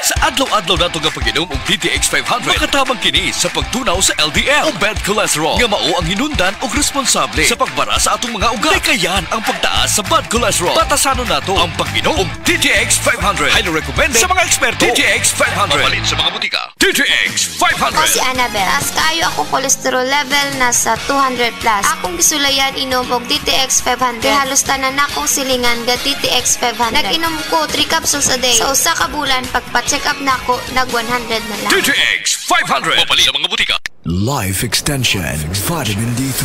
Sa adlaw-adlaw nato nga pag-inom og DTX 500, makatabang kini sa pagtunaw sa LDL o bad cholesterol nga mao ang hinundan og responsable sa pagbara sa atong mga ugat. Kayan ang pagtaas sa bad cholesterol. Batasanon nato ang pag-inom og DTX 500. Highly recommended sa mga eksperto. DTX 500. Mabalin sa mga butika. DTX 500. Ako si Annabel. As kaayo ako cholesterol level nasa 200 plus. Akong gisulayan inom og DTX 500. Kaya halos tanan akong silingan ga DTX 500. Nag-inom ko 3 capsules a day. Sa usa ka bulan pagpa-check up nako nag 100 na lang. DTX 500. Mabalin sa mga butika. Life Extension Vitamin D3.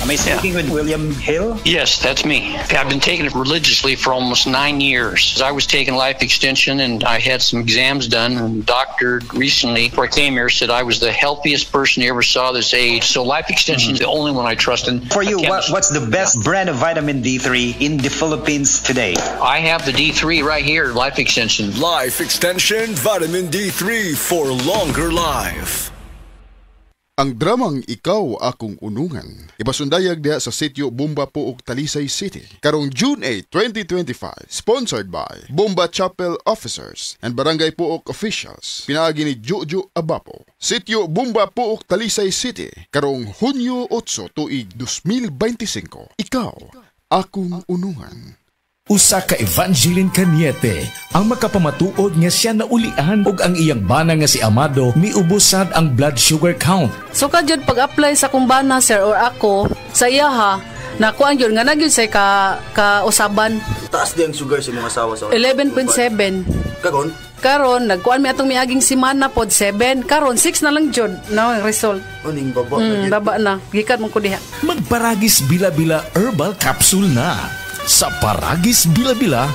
Am I speaking with William Hill? Yes, that's me. I've been taking it religiously for almost 9 years. I was taking Life Extension and I had some exams done, and the doctor recently, before I came here, said I was the healthiest person he ever saw this age. So Life Extension is the only one I trust. And For you, what's the best brand of vitamin D3 in the Philippines today? I have the D3 right here, Life Extension. Life Extension Vitamin D3 for longer life. Ang dramang Ikaw Akong Unungan ipasundayag diha sa sitio Bomba Puok, Talisay City karong June 8, 2025, sponsored by Bomba Chapel Officers and Barangay Puok Officials, pinaagi ni Jojo Abapo. Sitio Bomba Puok, Talisay City karong Hunyo 8 tuig 2025. Ikaw Akong Unungan. Usa ka Evangeline Cañete ang makapamatuod nga siya naulian ug ang iyang bana nga si Amado miubusad ang blood sugar count. So kadyod pag-apply sa kumbana sir or ako sa iya ha, nakuan yun nga nagyud say ka usaban. Taas di ang sugar sa mga asawa sa 11.7. Kagon? Karon nagkuan mi atong miaging semana pod 7. Karon 6 na lang jud na ang result. Uning baba. Baba na. Gikat mo ko diha. Magparagis bila-bila herbal capsule na. Sa Paragis Bila-Bila,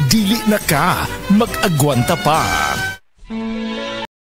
dili na ka mag-agwanta pa.